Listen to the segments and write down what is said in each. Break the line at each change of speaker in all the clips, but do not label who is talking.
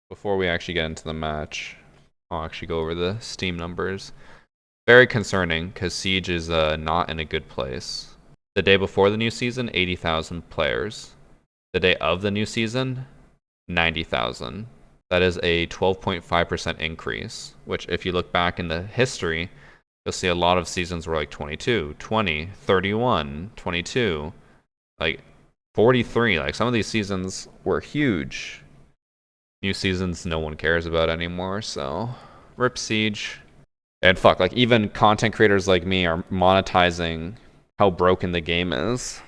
Before we actually get into the match, I'll actually go over the Steam numbers. Very concerning because Siege is not in a good place. The day before the new season, 80,000 players. The day of the new season, 90,000. That is a 12.5% increase, which if you look back in the history, you'll see a lot of seasons were like 22, 20, 31, 22, like 43. Like some of these seasons were huge. New seasons no one cares about anymore, so rip Siege. And fuck, like even content creators like me are monetizing how broken the game is.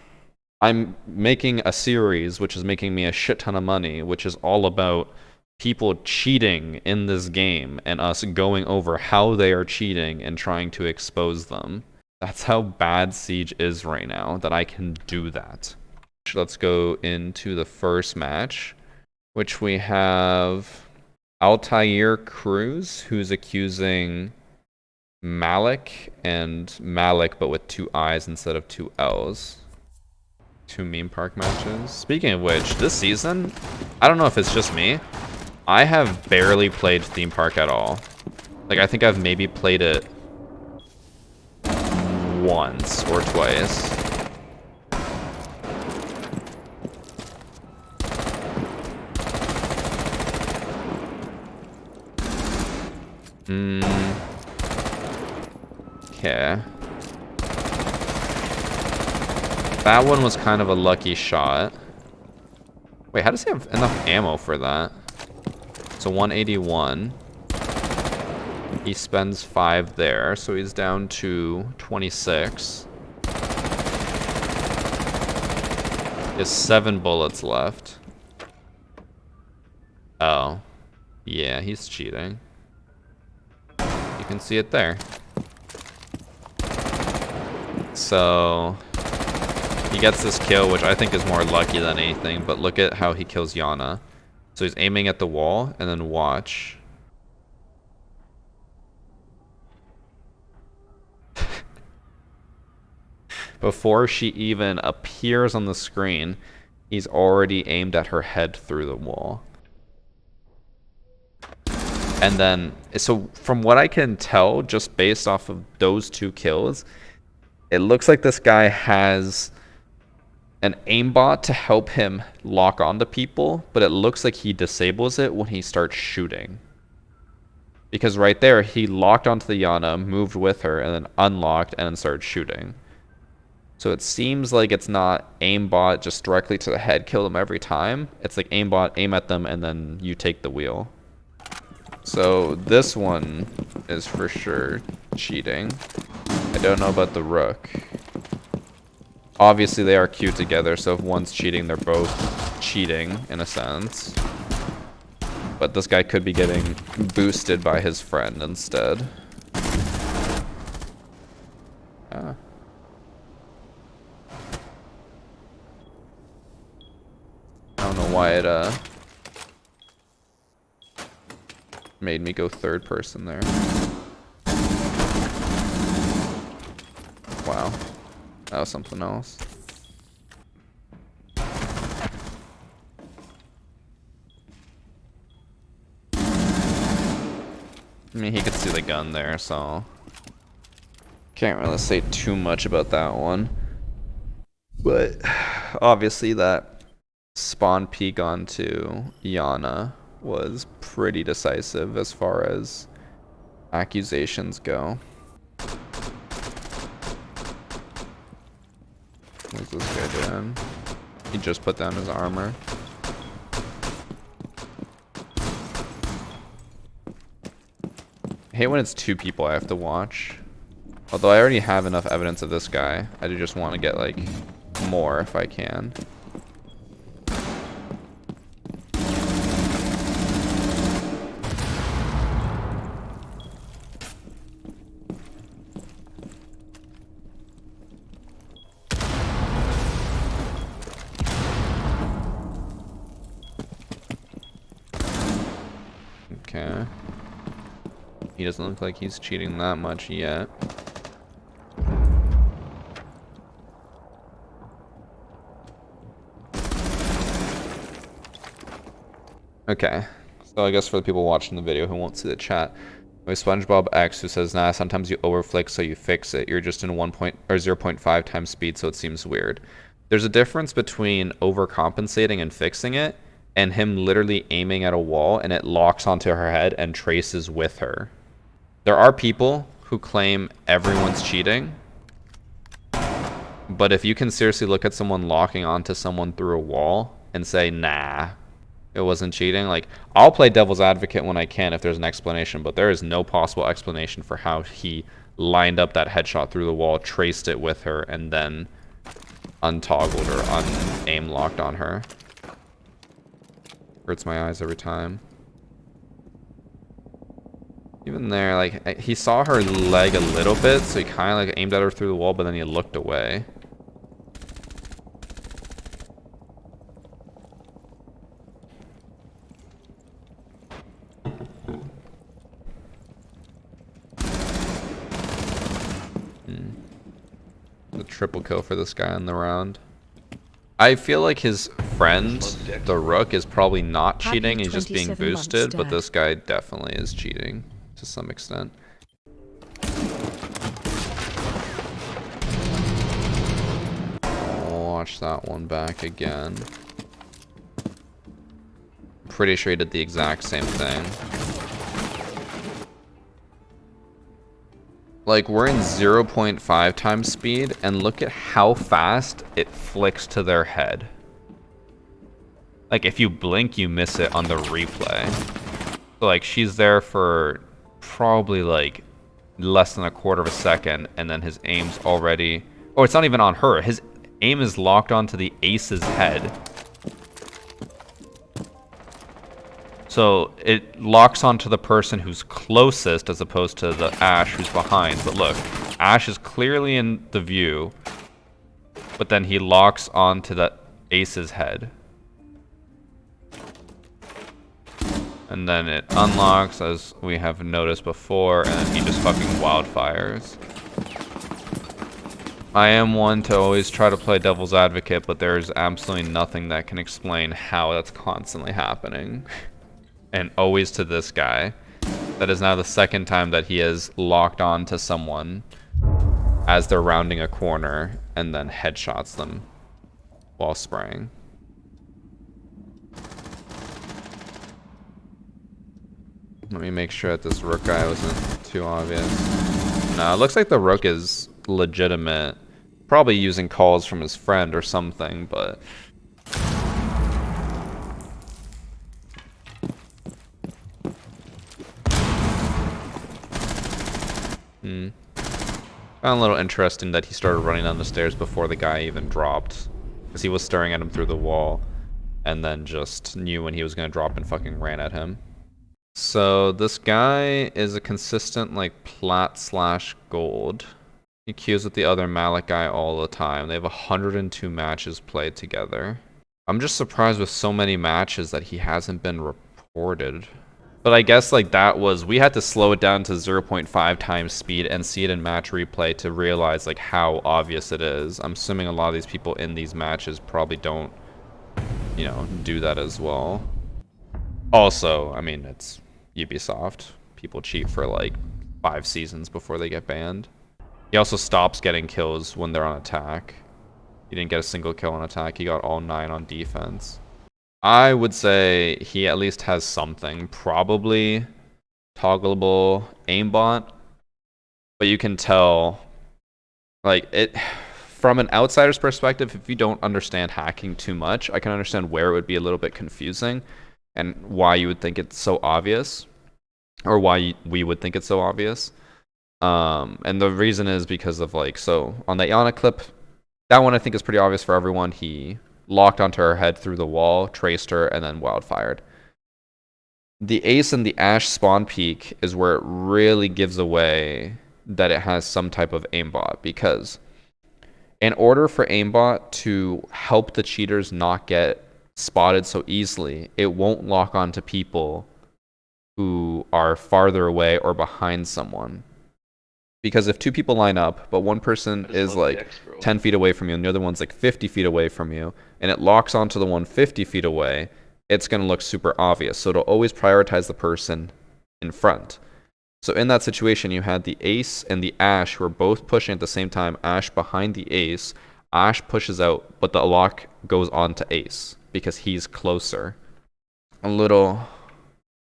I'm making a series which is making me a shit ton of money, which is all about people cheating in this game and us going over how they are cheating and trying to expose them. That's how bad Siege is right now, that I can do that. Let's go into the first match, which we have Altair Cruz, who's accusing Malik and Malik, but with two I's instead of two L's. Two meme park matches. Speaking of which, this season, I don't know if it's just me, I have barely played theme park at all. Like, I think I've maybe played it once or twice. Okay. That one was kind of a lucky shot. Wait, how does he have enough ammo for that? So 181. He spends 5 there, so he's down to 26. He has 7 bullets left. Oh. Yeah, he's cheating. You can see it there. So he gets this kill, which I think is more lucky than anything, but look at how he kills Yana. So he's aiming at the wall, and then watch. Before she even appears on the screen, he's already aimed at her head through the wall. And then, so from what I can tell, just based off of those 2 kills, it looks like this guy has an aimbot to help him lock onto people, but it looks like he disables it when he starts shooting. Because right there, he locked onto the Yana, moved with her, and then unlocked, and then started shooting. So it seems like it's not aimbot just directly to the head, kill them every time. It's like aimbot, aim at them, and then you take the wheel. So this one is for sure cheating. I don't know about the Rook. Obviously they are queued together, so if one's cheating, they're both cheating in a sense. But this guy could be getting boosted by his friend instead. I don't know why it made me go third person there. Wow. That was something else. I mean, he could see the gun there, so can't really say too much about that one. But obviously that spawn peek onto Yana was pretty decisive as far as accusations go. What's this guy doing? He just put down his armor. I hate when it's 2 people I have to watch. Although I already have enough evidence of this guy. I do just want to get like more if I can. Okay. He doesn't look like he's cheating that much yet. Okay. So I guess for the people watching the video who won't see the chat, we have SpongeBob X who says, nah, sometimes you overflick so you fix it. You're just in 0.5 times speed, so it seems weird. There's a difference between overcompensating and fixing it, and him literally aiming at a wall and it locks onto her head and traces with her. There are people who claim everyone's cheating, but if you can seriously look at someone locking onto someone through a wall and say, nah, it wasn't cheating, like, I'll play devil's advocate when I can if there's an explanation, but there is no possible explanation for how he lined up that headshot through the wall, traced it with her, and then untoggled or aim locked on her. Hurts my eyes every time. Even there, like, he saw her leg a little bit, so he kind of like aimed at her through the wall, but then he looked away. The triple kill for this guy in the round. I feel like his friend, the Rook, is probably not cheating. He's just being boosted, but this guy definitely is cheating to some extent. I'll watch that one back again. Pretty sure he did the exact same thing. Like, we're in 0.5 times speed, and look at how fast it flicks to their head. Like, if you blink, you miss it on the replay. So, like, she's there for probably, like, less than a quarter of a second, and then his aim's already... Oh, it's not even on her. His aim is locked onto the ace's head. So it locks onto the person who's closest as opposed to the Ash who's behind. But look, Ash is clearly in the view, but then he locks onto the Ace's head. And then it unlocks, as we have noticed before, and then he just fucking wildfires. I am one to always try to play devil's advocate, but there's absolutely nothing that can explain how that's constantly happening. And always to this guy. That is now the second time that he has locked on to someone as they're rounding a corner and then headshots them while spraying. Let me make sure that this Rook guy wasn't too obvious. No, it looks like the Rook is legitimate. Probably using calls from his friend or something, but... Found a little interesting that he started running down the stairs before the guy even dropped. Because he was staring at him through the wall. And then just knew when he was going to drop and fucking ran at him. So this guy is a consistent like plat/gold. He queues with the other Malik guy all the time. They have 102 matches played together. I'm just surprised with so many matches that he hasn't been reported. But I guess like that was, we had to slow it down to 0.5 times speed and see it in match replay to realize like how obvious it is. I'm assuming a lot of these people in these matches probably don't, you know, do that as well. Also, I mean, it's Ubisoft. People cheat for like 5 seasons before they get banned. He also stops getting kills when they're on attack. He didn't get a single kill on attack. He got all 9 on defense. I would say he at least has something. Probably toggleable aimbot. But you can tell, like, it from an outsider's perspective, if you don't understand hacking too much, I can understand where it would be a little bit confusing and why you would think it's so obvious, or why we would think it's so obvious. And the reason is because of like, so on the Iana clip, that one I think is pretty obvious for everyone. He locked onto her head through the wall, traced her, and then wildfired. The Ace and the Ash spawn peak is where it really gives away that it has some type of aimbot, because in order for aimbot to help the cheaters not get spotted so easily, it won't lock onto people who are farther away or behind someone. Because if 2 people line up, but one person is like 10 feet away from you and the other one's like 50 feet away from you, and it locks onto the one 50 feet away, it's going to look super obvious. So it'll always prioritize the person in front. So in that situation, you had the ace and the ash who are both pushing at the same time. Ash behind the ace. Ash pushes out, but the lock goes on to ace because he's closer. A little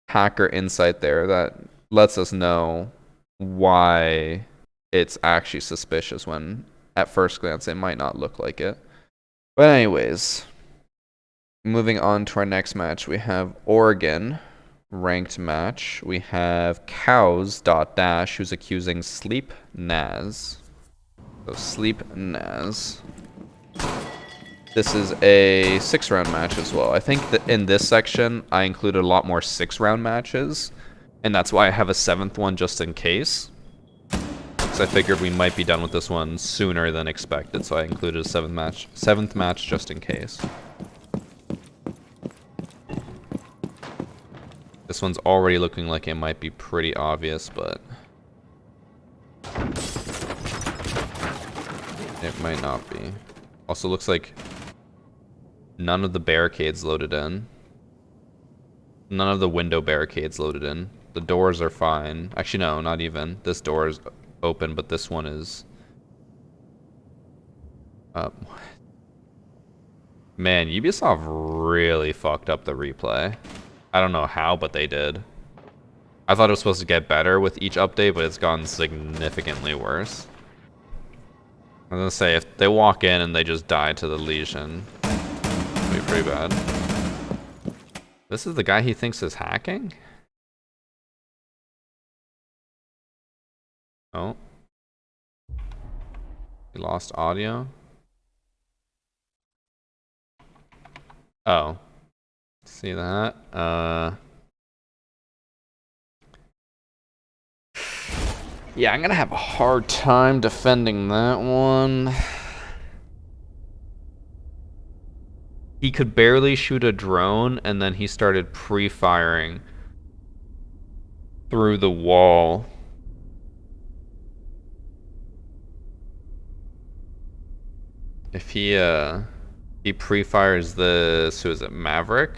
hacker insight there that lets us know why it's actually suspicious when at first glance it might not look like it. But anyways, moving on to our next match, we have Oregon ranked match. We have cows.dash who's accusing Sleep Naz. So Sleep Naz. This is a 6-round match as well. I think that in this section I included a lot more 6-round matches, and that's why I have a 7th one just in case. Because I figured we might be done with this one sooner than expected, so I included a 7th match just in case. This one's already looking like it might be pretty obvious, but it might not be. Also looks like none of the barricades loaded in. None of the window barricades loaded in. The doors are fine. Actually, no, not even. This door is open, but this one is... Man, Ubisoft really fucked up the replay. I don't know how, but they did. I thought it was supposed to get better with each update, but it's gotten significantly worse. I was gonna say, if they walk in and they just die to the Legion, it'd be pretty bad. This is the guy he thinks is hacking? Oh. He lost audio? Oh. See that? Yeah, I'm gonna have a hard time defending that one. He could barely shoot a drone, and then he started pre-firing through the wall. If he pre-fires this, who is it, Maverick?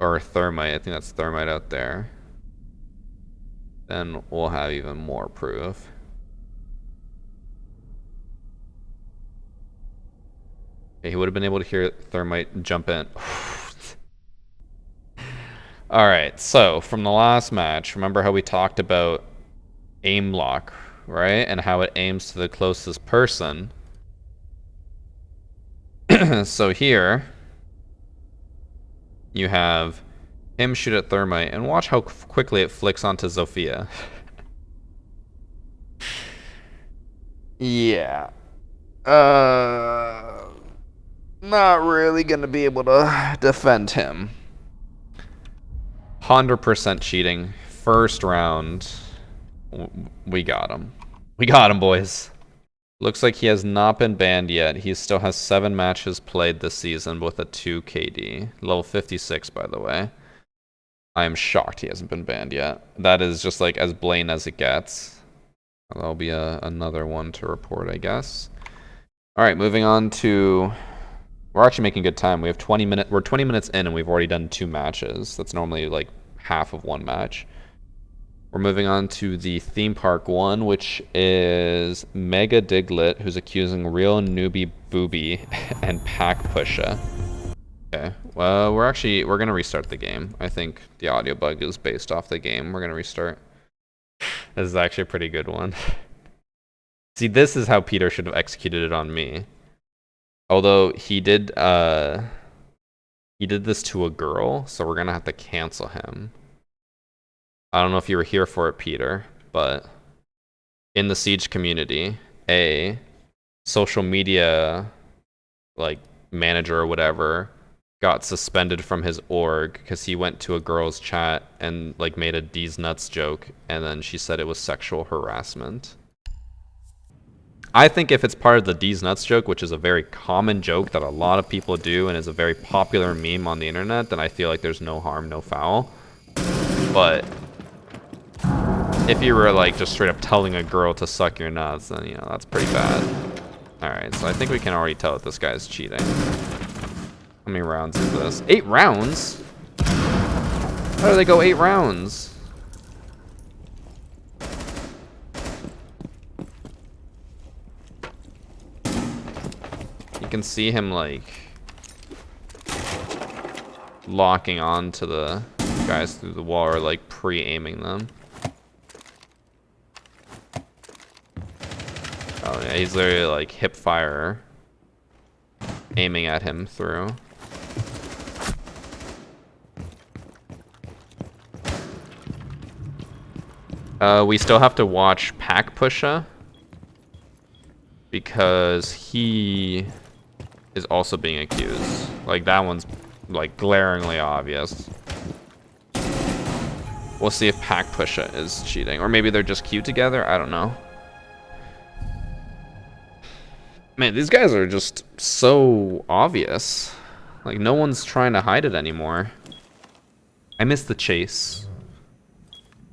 Or Thermite, I think that's Thermite out there. Then we'll have even more proof. Okay, he would have been able to hear Thermite jump in. Alright, so from the last match, remember how we talked about aim lock, right? And how it aims to the closest person. So here, you have him shoot at Thermite, and watch how quickly it flicks onto Zofia. Yeah. Not really gonna be able to defend him. 100% cheating. First round. We got him. We got him, boys. Looks like he has not been banned yet. He still has 7 matches played this season with a 2 KD. Level 56, by the way. I am shocked he hasn't been banned yet. That is just like as blatant as it gets. That'll be another one to report, I guess. Alright, moving on to... We're actually making good time. We have 20 minutes. We're 20 minutes in and we've already done 2 matches. That's normally like half of 1 match. We're moving on to the theme park one, which is Mega Diglett, who's accusing Real Newbie Booby and Pack Pusha. Okay, well, we're gonna restart the game. I think the audio bug is based off the game. We're gonna restart. This is actually a pretty good one. See, this is how Peter should have executed it on me. Although he did this to a girl, so we're gonna have to cancel him. I don't know if you were here for it, Peter, but in the Siege community, a social media like manager or whatever got suspended from his org because he went to a girl's chat and like made a D's nuts joke, and then she said it was sexual harassment. I think if it's part of the D's nuts joke, which is a very common joke that a lot of people do and is a very popular meme on the internet, then I feel like there's no harm, no foul. But if you were like just straight up telling a girl to suck your nuts, then you know that's pretty bad. Alright, so I think we can already tell that this guy's cheating. I'm How many rounds is this? 8 rounds? How do they go 8 rounds? You can see him like locking on to the guys through the wall or like pre-aiming them. Oh yeah, he's literally like hip fire aiming at him through. We still have to watch Pack Pusha because he is also being accused. Like that one's like glaringly obvious. We'll see if Pack Pusha is cheating, or maybe they're just queued together. I don't know. Man, these guys are just so obvious. Like no one's trying to hide it anymore. I miss the chase.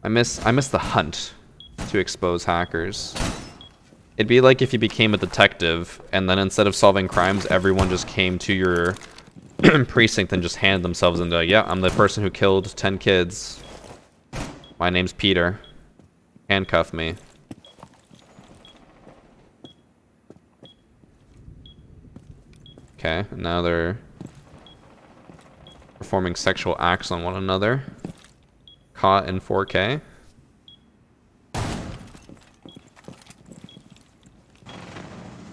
I miss the hunt to expose hackers. It'd be like if you became a detective and then instead of solving crimes, everyone just came to your precinct and just handed themselves into, yeah, I'm the person who killed 10 kids. My name's Peter. Handcuff me. Okay, and now they're performing sexual acts on one another. Caught in 4K.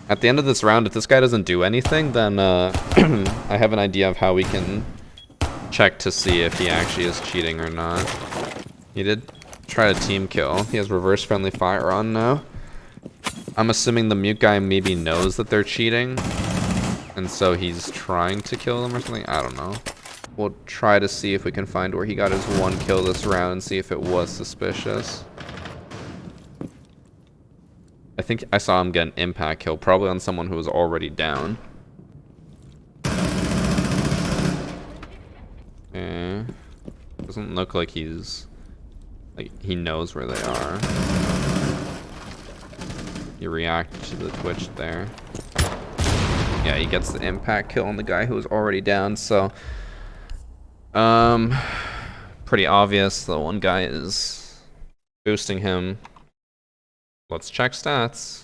At the end of this round, if this guy doesn't do anything, then I have an idea of how we can check to see if he actually is cheating or not. He did try to team kill. He has reverse friendly fire on now. I'm assuming the mute guy maybe knows that they're cheating, and so he's trying to kill them or something. I don't know. We'll try to see if we can find where he got his 1 kill this round and see if it was suspicious. I think I saw him get an impact kill, probably on someone who was already down. Doesn't look like he's... like, he knows where they are. He reacted to the twitch there. Yeah, he gets the impact kill on the guy who was already down, so... pretty obvious. The one guy is boosting him. Let's check stats.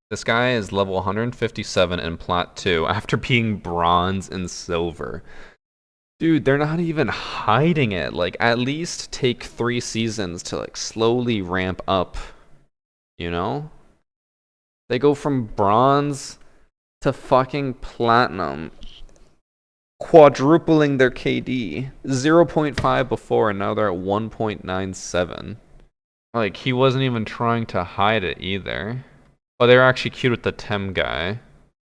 This guy is level 157 in Plat 2 after being bronze and silver. Dude, they're not even hiding it. Like, at least take 3 seasons to, like, slowly ramp up. You know? They go from bronze to fucking platinum. Quadrupling their KD. 0.5 before, and now they're at 1.97. Like, he wasn't even trying to hide it either. Oh, they were actually cute with the Tem guy.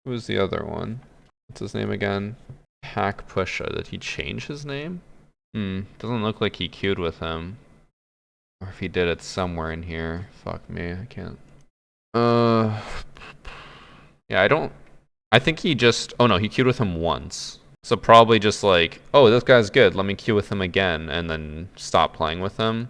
Who was the other one? What's his name again? Hack Pusha. Did he change his name? Doesn't look like he queued with him. Or if he did, it's somewhere in here. Fuck me, I can't. Yeah, I think he just... oh no, he queued with him once. So probably just like, oh, this guy's good, let me queue with him again, and then stop playing with him.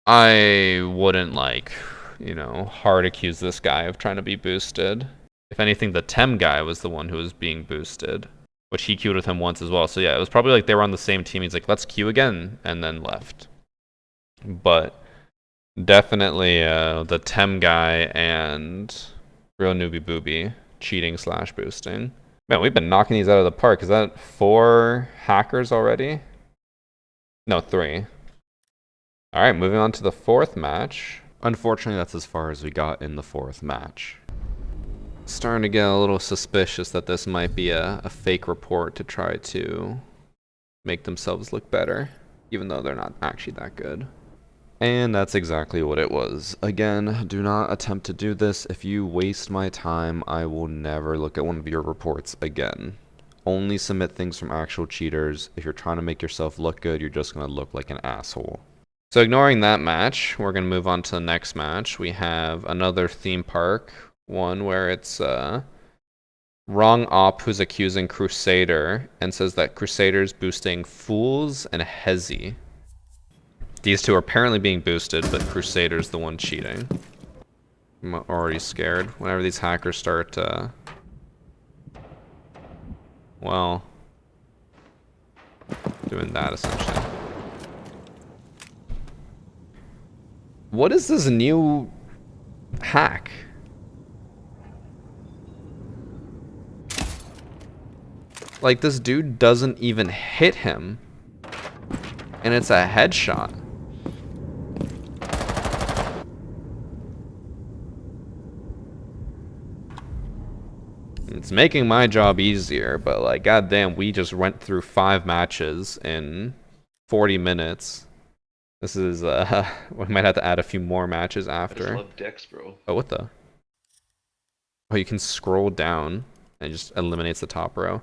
I wouldn't, like, you know, hard accuse this guy of trying to be boosted. If anything, the Tem guy was the one who was being boosted, which he queued with him once as well. So yeah, it was probably like they were on the same team. He's like, let's queue again, and then left. But definitely the Tem guy and Real Newbie Booby cheating / boosting. Man, we've been knocking these out of the park. Is that 4 hackers already? No, 3. Alright, moving on to the 4th match. Unfortunately, that's as far as we got in the 4th match. Starting to get a little suspicious that this might be a fake report to try to make themselves look better, even though they're not actually that good. And that's exactly what it was. Again, do not attempt to do this. If you waste my time, I will never look at one of your reports again. Only submit things from actual cheaters. If you're trying to make yourself look good, you're just going to look like an asshole. So ignoring that match, we're going to move on to the next match. We have another theme park, one where it's Wrong Op who's accusing Crusader and says that Crusader's boosting Fools and Hezi. These two are apparently being boosted, but Crusader's the one cheating. I'm already scared. Whenever these hackers start, well, Doing that essentially. What is this new hack? Like, this dude doesn't even hit him. And it's a headshot. It's making my job easier, but like, goddamn, we just went through 5 matches in 40 minutes. This is, we might have to add a few more matches after.
I just love decks, bro.
Oh, what the? Oh, you can scroll down and it just eliminates the top row.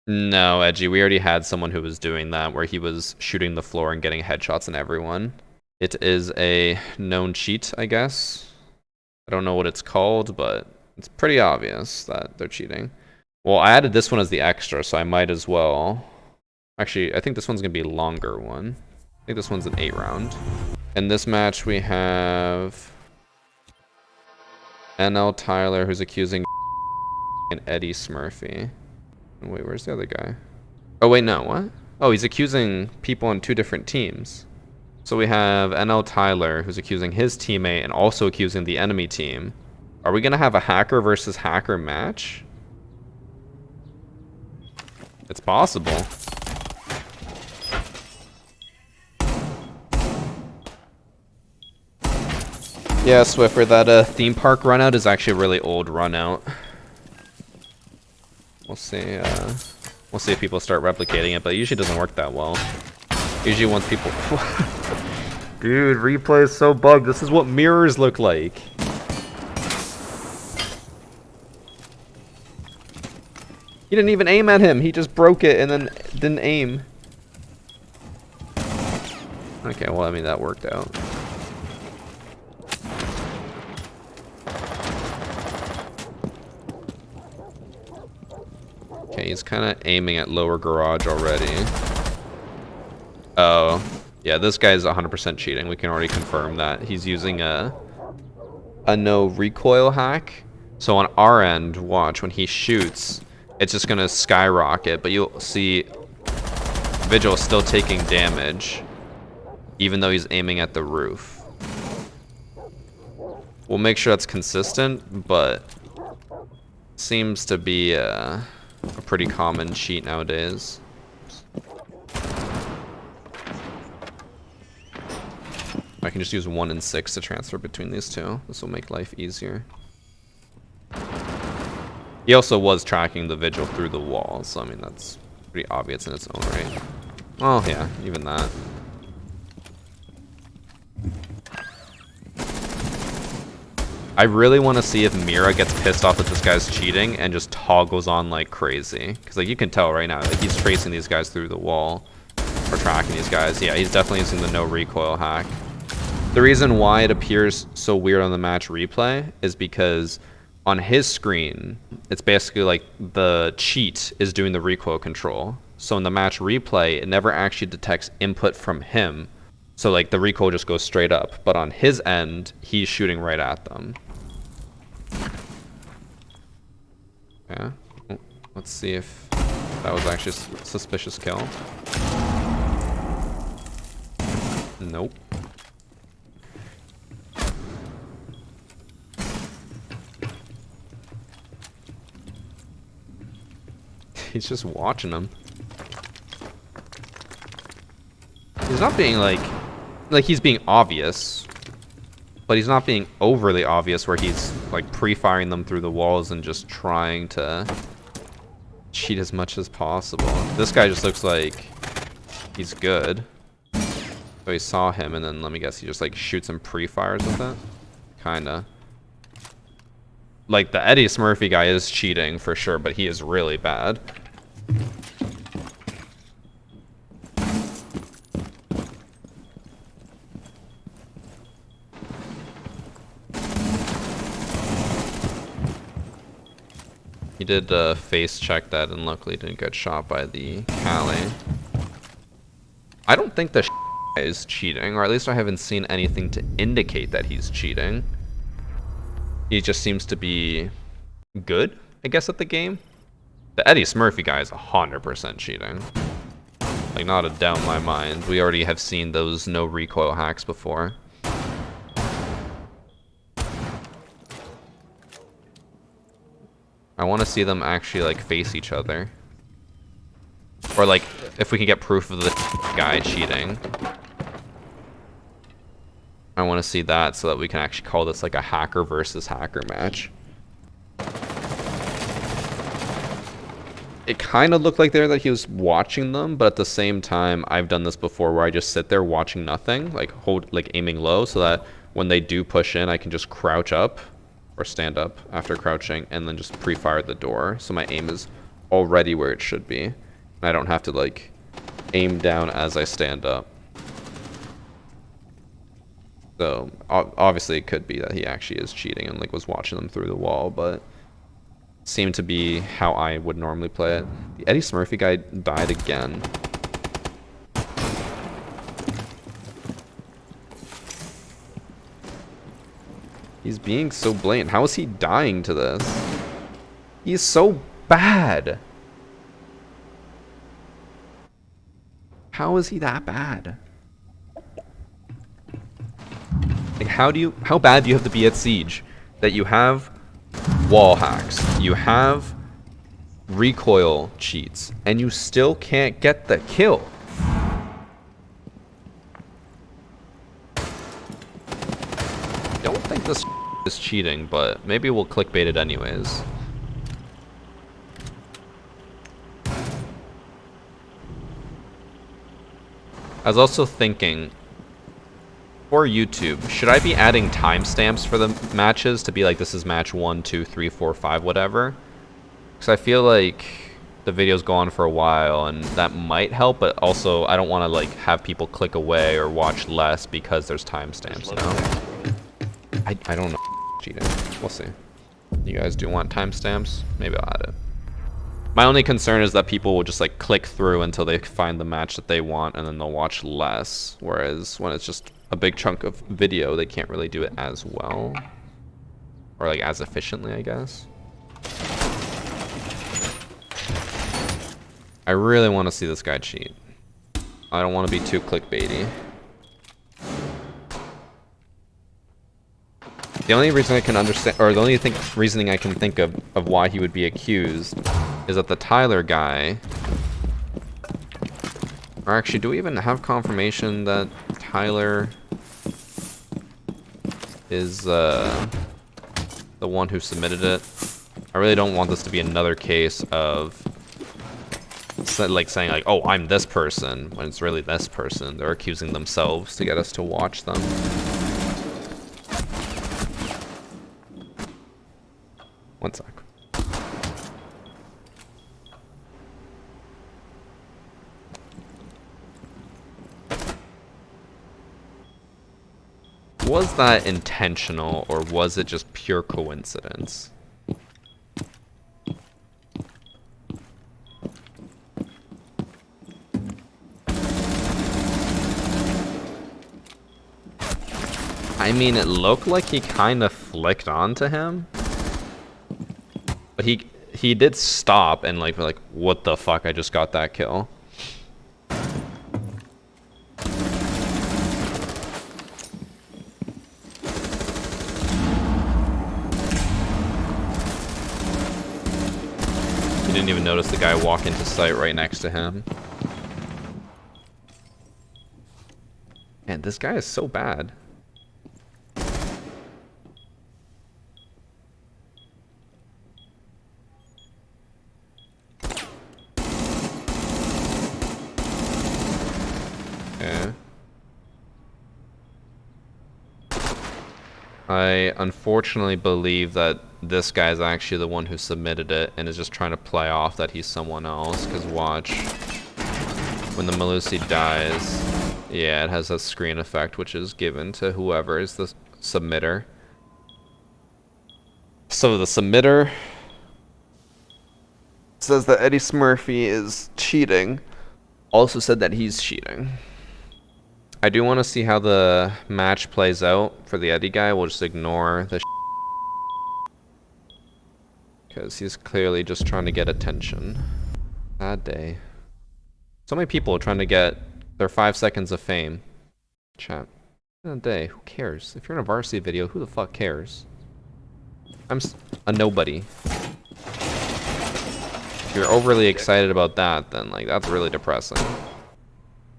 No, Edgy, we already had someone who was doing that, where he was shooting the floor and getting headshots on everyone. It is a known cheat, I guess. I don't know what it's called, but it's pretty obvious that they're cheating. Well, I added this one as the extra, so I might as well. Actually, I think this one's going to be a longer one. I think this one's an 8 round. In this match, we have NL Tyler, who's accusing and Eddie Smurfy. Wait, where's the other guy? Oh, wait, no, what? Oh, he's accusing people on 2 different teams. So we have NL Tyler, who's accusing his teammate and also accusing the enemy team. Are we going to have a hacker versus hacker match? It's possible. Yeah, Swiffer, that theme park runout is actually a really old runout. We'll see. We'll see if people start replicating it, but it usually doesn't work that well. Usually once people... Dude, replay is so bugged. This is what mirrors look like. He didn't even aim at him. He just broke it and then didn't aim. Okay, well, I mean, that worked out. Okay, he's kind of aiming at lower garage already. Oh, yeah, this guy's 100% cheating. We can already confirm that. He's using a no recoil hack. So on our end, watch, when he shoots, it's just going to skyrocket. But you'll see Vigil still taking damage, even though he's aiming at the roof. We'll make sure that's consistent, but seems to be a pretty common cheat nowadays. I can just use 1 and 6 to transfer between these two. This will make life easier. He also was tracking the Vigil through the wall, so I mean that's pretty obvious in its own right. Well, yeah, even that. I really want to see if Mira gets pissed off that this guy's cheating and just toggles on like crazy. Because like you can tell right now, like he's tracing these guys through the wall. Or tracking these guys. Yeah, he's definitely using the no recoil hack. The reason why it appears so weird on the match replay is because on his screen, it's basically like the cheat is doing the recoil control. So in the match replay, it never actually detects input from him. So like the recoil just goes straight up. But on his end, he's shooting right at them. Yeah. Oh, let's see if that was actually a suspicious kill. Nope. He's just watching him. He's not being like he's being obvious, but he's not being overly obvious where he's like pre-firing them through the walls and just trying to cheat as much as possible. This guy just looks like he's good. So he saw him and then let me guess he just like shoots and pre-fires with it. Kinda. Like the Eddie Smurfy guy is cheating for sure, but he is really bad. He did face check that and luckily didn't get shot by the Cali. I don't think the guy is cheating, or at least I haven't seen anything to indicate that he's cheating. He just seems to be good, I guess, at the game. The Eddie Smurfy guy is 100% cheating. Like, not a doubt in my mind. We already have seen those no recoil hacks before. I want to see them actually, like, face each other. Or, like, if we can get proof of the guy cheating. I want to see that so that we can actually call this, like, a hacker versus hacker match. It kind of looked like there that he was watching them, but at the same time, I've done this before where I just sit there watching nothing, like aiming low, so that when they do push in, I can just crouch up or stand up after crouching and then just pre-fire the door. So my aim is already where it should be. And I don't have to like aim down as I stand up. So obviously it could be that he actually is cheating and like was watching them through the wall, but seemed to be how I would normally play it. The Eddie Smurfy guy died again. He's being so blatant. How is he dying to this? He's so bad. How is he that bad? Like how bad do you have to be at Siege that you have wall hacks, you have recoil cheats, and you still can't get the kill? Don't think this is cheating, but maybe we'll clickbait it anyways. I was also thinking, for YouTube, should I be adding timestamps for the matches to be like, this is match 1, 2, 3, 4, 5, whatever? Because I feel like the videos go on for a while, and that might help, but also I don't want to like have people click away or watch less because there's timestamps, you know? I don't know. Cheating. We'll see. You guys do want timestamps? Maybe I'll add it. My only concern is that people will just like click through until they find the match that they want, and then they'll watch less. Whereas when it's just a big chunk of video, they can't really do it as well. Or like as efficiently, I guess. I really want to see this guy cheat. I don't want to be too clickbaity. The only reason I can understand, or the only reasoning I can think of why he would be accused is that the Tyler guy, or actually, do we even have confirmation that Tyler is the one who submitted it? I really don't want this to be another case of like saying like, oh, I'm this person, when it's really this person. They're accusing themselves to get us to watch them. One sec. Was that intentional, or was it just pure coincidence? I mean, it looked like he kind of flicked onto him. But he did stop and like, we're like, what the fuck, I just got that kill. He didn't even notice the guy walk into sight right next to him. Man, this guy is so bad. I unfortunately believe that this guy's actually the one who submitted it and is just trying to play off that he's someone else, because watch, when the Malusi dies, yeah, it has a screen effect which is given to whoever is the submitter. So the submitter says that Eddie Smurfy is cheating, also said that he's cheating. I do want to see how the match plays out for the Eddie guy. We'll just ignore the because he's clearly just trying to get attention. Bad day. So many people trying to get their 5 seconds of fame. Chat. In a day, who cares? If you're in a varsity video, who the fuck cares? I'm a nobody. If you're overly excited about that, then like that's really depressing.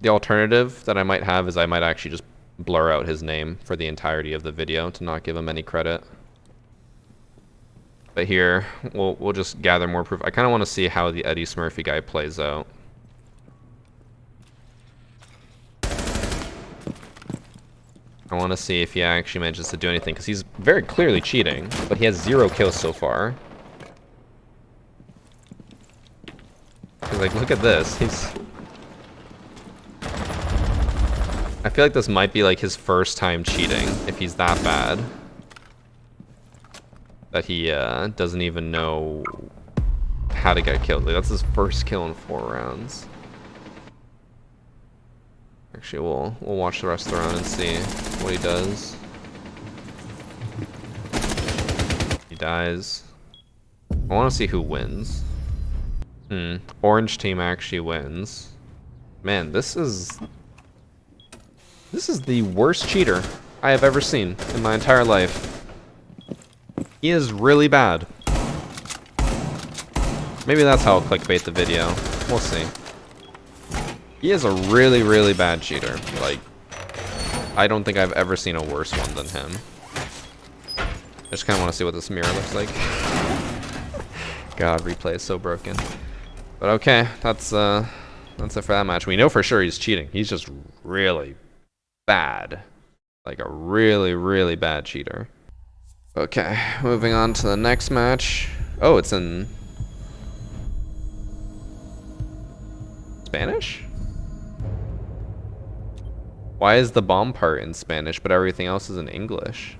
The alternative that I might have is I might actually just blur out his name for the entirety of the video to not give him any credit. But here, we'll just gather more proof. I kind of want to see how the Eddie Smurfy guy plays out. I want to see if he actually manages to do anything, because he's very clearly cheating, but he has 0 kills so far. Like, look at this. I feel like this might be like his first time cheating, if he's that bad. That he doesn't even know how to get killed. Like, that's his first kill in 4 rounds. Actually, we'll watch the rest of the round and see what he does. He dies. I want to see who wins. Orange team actually wins. Man, this is the worst cheater I have ever seen in my entire life. He is really bad. Maybe that's how I'll clickbait the video. We'll see. He is a really, really bad cheater. Like, I don't think I've ever seen a worse one than him. I just kind of want to see what this mirror looks like. God, replay is so broken. But okay, that's it for that match. We know for sure he's cheating. He's just really bad. Like a really, really bad cheater. Okay, moving on to the next match. Oh, it's in Spanish? Why is the bomb part in Spanish, but everything else is in English?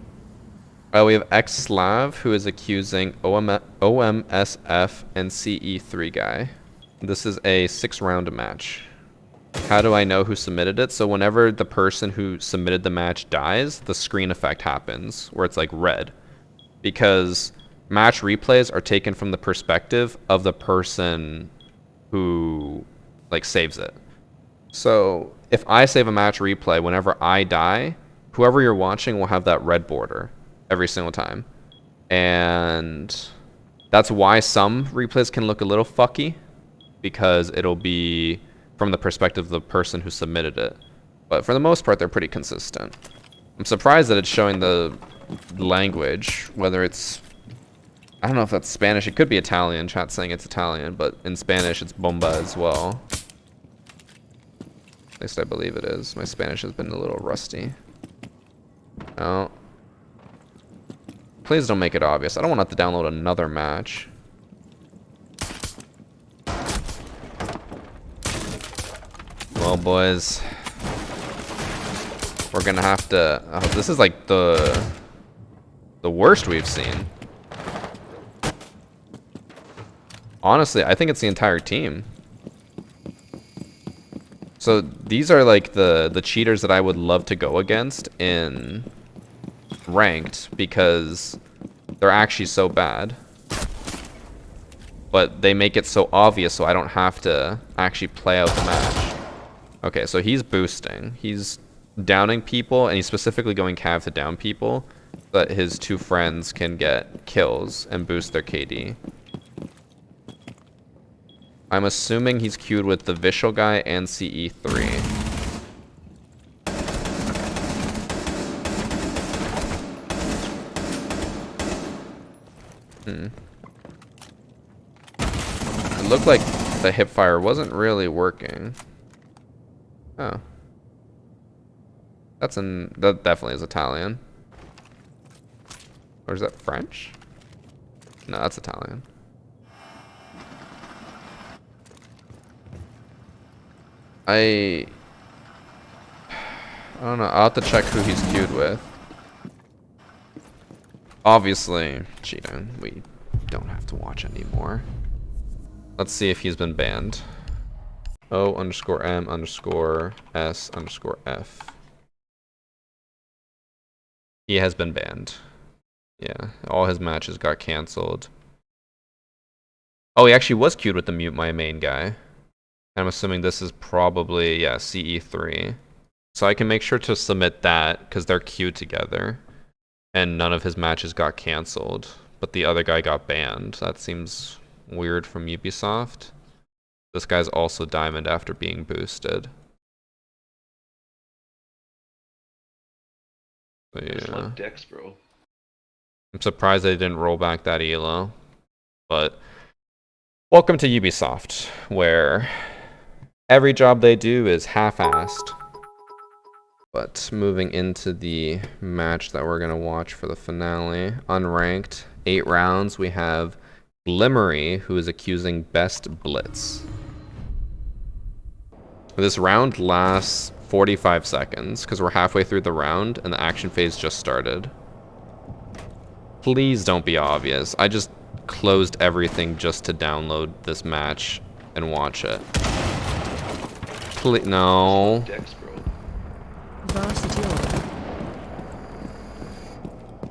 We have X-Slav, who is accusing OMSF and CE3 guy. This is a 6-round match. How do I know who submitted it? So whenever the person who submitted the match dies, the screen effect happens, where it's like red. Because match replays are taken from the perspective of the person who like saves it. So if I save a match replay, whenever I die, whoever you're watching will have that red border every single time. And that's why some replays can look a little fucky, because it'll be from the perspective of the person who submitted it. But for the most part, they're pretty consistent. I'm surprised that it's showing the language, whether it's, I don't know if that's Spanish. It could be Italian. Chat's saying it's Italian, but in Spanish it's bomba as well. At least I believe it is. My Spanish has been a little rusty. Oh. Please don't make it obvious. I don't want to have to download another match. Well, boys, we're gonna have to. Oh, this is like the worst we've seen. Honestly, I think it's the entire team. So these are like the cheaters that I would love to go against in ranked, because they're actually so bad. But they make it so obvious so I don't have to actually play out the match. Okay, so he's boosting. He's downing people, and he's specifically going cav to down people so that his 2 friends can get kills and boost their KD. I'm assuming he's queued with the Vishal guy and CE3. It looked like the hipfire wasn't really working. Oh. That definitely is Italian. Or is that French? No, that's Italian. I don't know. I'll have to check who he's queued with. Obviously, cheating. We don't have to watch anymore. Let's see if he's been banned. O_M_S_F. He has been banned. Yeah, all his matches got canceled. Oh, he actually was queued with the mute my main guy. I'm assuming this is probably, yeah, CE3. So I can make sure to submit that because they're queued together. And none of his matches got canceled, but the other guy got banned. That seems weird from Ubisoft. This guy's also diamond after being boosted. So, yeah.
Dex, bro.
I'm surprised they didn't roll back that elo. But welcome to Ubisoft, where every job they do is half-assed. But moving into the match that we're going to watch for the finale, unranked, 8 rounds, we have Glimmery, who is accusing Best Blitz. This round lasts 45 seconds, because we're halfway through the round, and the action phase just started. Please don't be obvious. I just closed everything just to download this match and watch it. Please, no.
Dex, bro.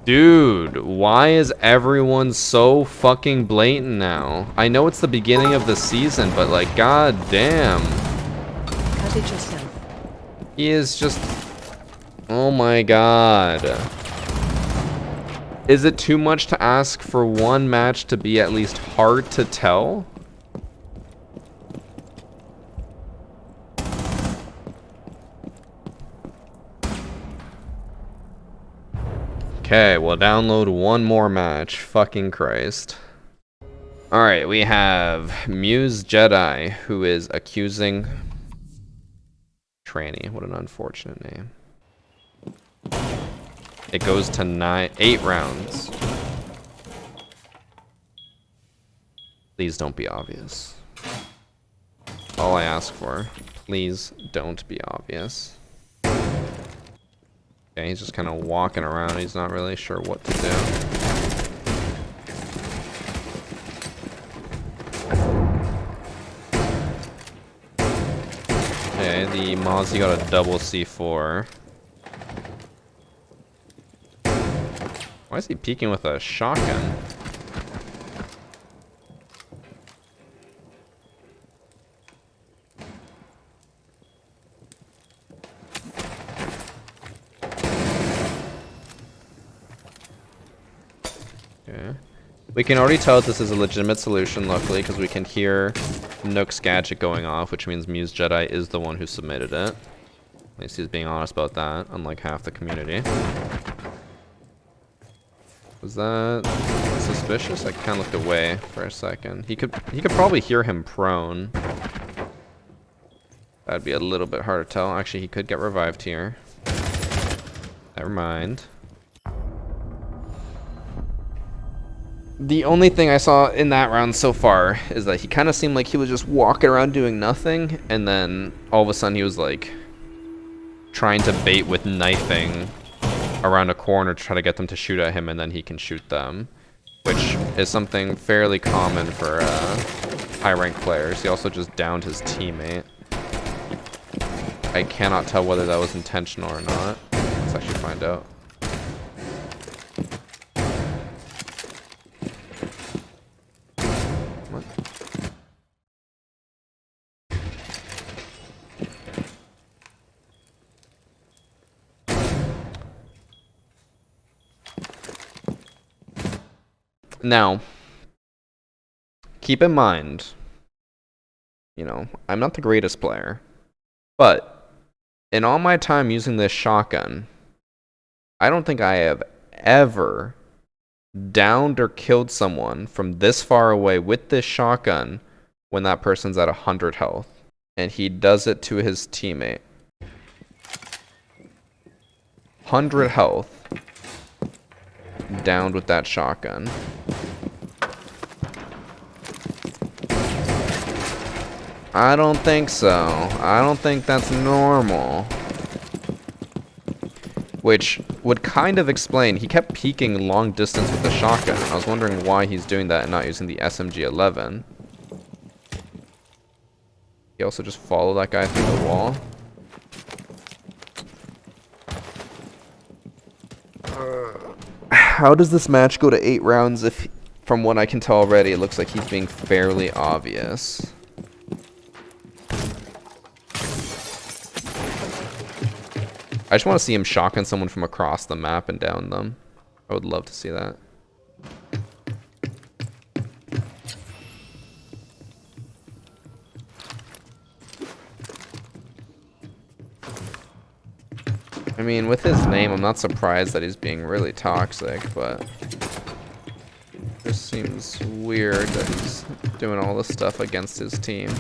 Dude, why is everyone so fucking blatant now? I know it's the beginning of the season, but like, god damn.
Cut it yourself.
He is just... Oh my god. Is it too much to ask for one match to be at least hard to tell? Okay, we'll download one more match. Fucking Christ. Alright, we have Muse Jedi, who is accusing Tranny. What an unfortunate name. It goes to 8 rounds. Please don't be obvious. All I ask for. Please don't be obvious. Okay, he's just kind of walking around. He's not really sure what to do. Okay, the Mozzie got a double C4. Why is he peeking with a shotgun? Okay. We can already tell that this is a legitimate solution, luckily, because we can hear Nook's gadget going off, which means Muse Jedi is the one who submitted it. At least he's being honest about that, unlike half the community. Was that suspicious? I kind of looked away for a second. He could probably hear him prone. That'd be a little bit hard to tell. Actually, he could get revived here. Never mind. The only thing I saw in that round so far is that he kind of seemed like he was just walking around doing nothing, and then all of a sudden he was like trying to bait with knifing around a corner to try to get them to shoot at him, and then he can shoot them, which is something fairly common for high-ranked players. He also just downed his teammate. I cannot tell whether that was intentional or not. Let's actually find out. What? Now, keep in mind, you know, I'm not the greatest player, but in all my time using this shotgun, I don't think I have ever downed or killed someone from this far away with this shotgun when that person's at 100 health. And he does it to his teammate. 100 health. Downed with that shotgun. I don't think so. I don't think that's normal. Which would kind of explain, he kept peeking long distance with the shotgun. I was wondering why he's doing that and not using the SMG-11. He also just followed that guy through the wall. How does this match go to 8 rounds if, from what I can tell already, it looks like he's being fairly obvious? I just want to see him shotgun someone from across the map and down them. I would love to see that. I mean, with his name, I'm not surprised that he's being really toxic, but it just seems weird that he's doing all this stuff against his team.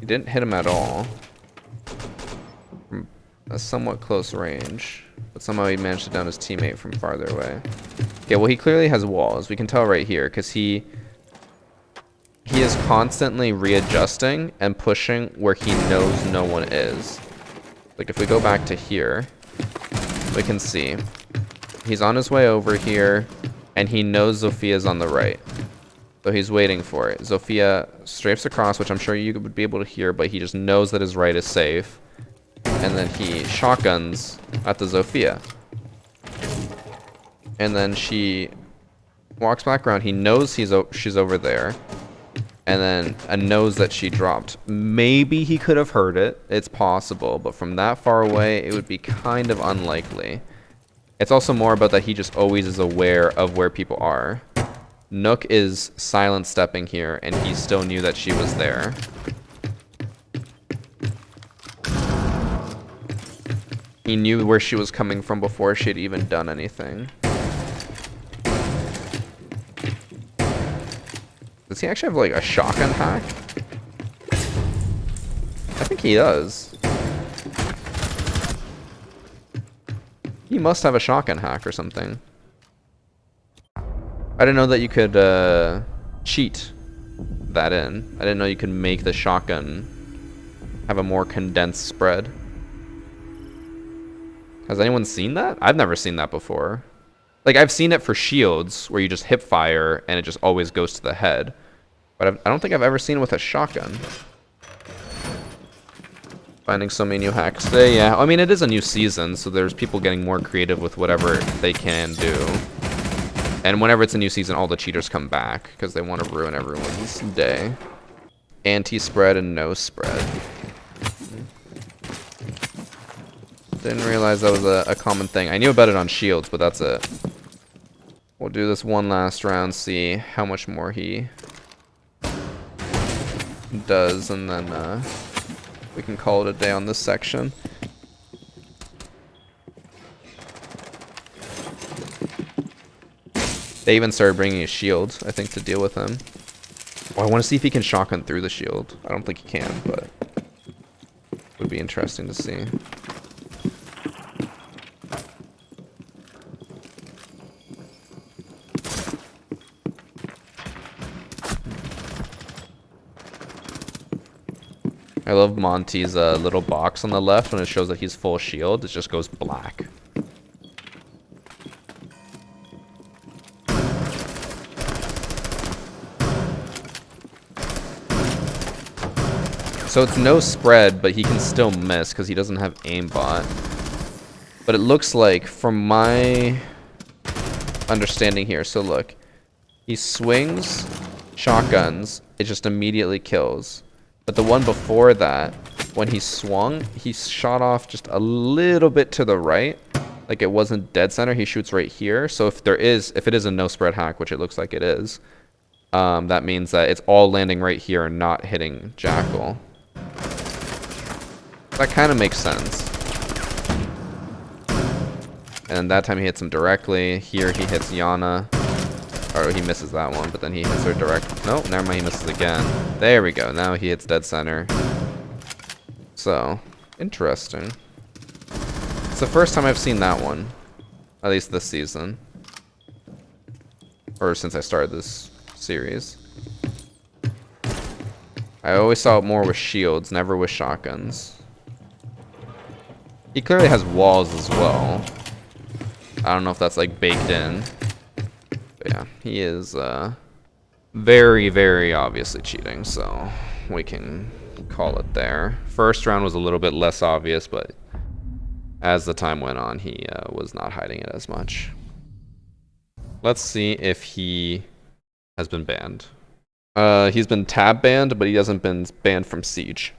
He didn't hit him at all from a somewhat close range, but somehow he managed to down his teammate from farther away. Okay, well, he clearly has walls. We can tell right here because he is constantly readjusting and pushing where he knows no one is. Like if we go back to here, we can see he's on his way over here and he knows Zofia's on the right. So he's waiting for it. Zofia strafes across, which I'm sure you would be able to hear, but he just knows that his right is safe. And then he shotguns at the Zofia. And then she walks back around. He knows she's over there. And then knows that she dropped. Maybe he could have heard it. It's possible. But from that far away, it would be kind of unlikely. It's also more about that he just always is aware of where people are. Nook is silent stepping here, and he still knew that she was there. He knew where she was coming from before she had even done anything. Does he actually have like a shotgun hack? I think he does. He must have a shotgun hack or something. I didn't know that you could cheat that in. I didn't know you could make the shotgun have a more condensed spread. Has anyone seen that? I've never seen that before. Like, I've seen it for shields, where you just hip fire, and it just always goes to the head. But I don't think I've ever seen it with a shotgun. Finding so many new hacks today, yeah. I mean, it is a new season, so there's people getting more creative with whatever they can do. And whenever it's a new season, all the cheaters come back, because they want to ruin everyone's day. Anti-spread and no spread. Didn't realize that was a common thing. I knew about it on shields, but that's it. We'll do this one last round, see how much more he does, and then we can call it a day on this section. They even started bringing a shield, I think, to deal with him. Oh, I want to see if he can shotgun through the shield. I don't think he can, but it would be interesting to see. I love Monty's little box on the left when it shows that he's full shield. It just goes black. So it's no spread, but he can still miss because he doesn't have aimbot. But it looks like, from my understanding here, so look. He swings, shotguns, it just immediately kills. But the one before that, when he swung, he shot off just a little bit to the right. Like it wasn't dead center, he shoots right here. So if it is a no spread hack, which it looks like it is, that means that it's all landing right here and not hitting Jackal. That kind of makes sense. And that time he hits him directly. Here he hits Yana. Or he misses that one, but then he hits her direct. No, never mind, he misses again. There we go. Now he hits dead center. So, interesting. It's the first time I've seen that one. At least this season. Or since I started this series. I always saw it more with shields, never with shotguns. He clearly has walls as well. I don't know if that's like baked in. But yeah, he is very, very obviously cheating, so we can call it there. First round was a little bit less obvious, but as the time went on, he was not hiding it as much. Let's see if he has been banned. He's been tab banned, but he hasn't been banned from Siege.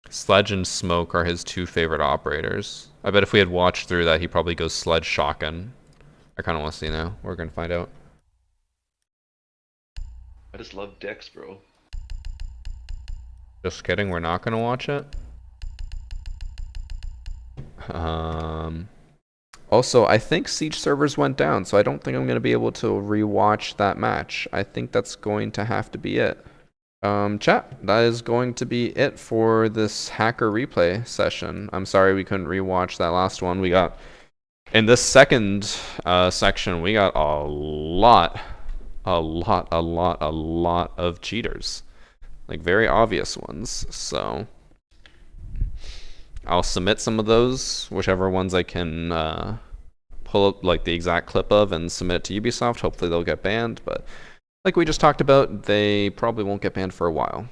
Sledge and Smoke are his two favorite operators. I bet if we had watched through that, he probably goes Sledge Shotgun. I kind of want to see now. We're going to find out.
I just love Dex, bro.
Just kidding, we're not going to watch it. Also, I think Siege servers went down, so I don't think I'm going to be able to rewatch that match. I think that's going to have to be it. Chat, that is going to be it for this hacker replay session. I'm sorry we couldn't rewatch that last one. We got, in this second section, we got a lot of cheaters. Like, very obvious ones, so I'll submit some of those, whichever ones I can pull up like the exact clip of and submit it to Ubisoft. Hopefully they'll get banned, but like we just talked about, they probably won't get banned for a while.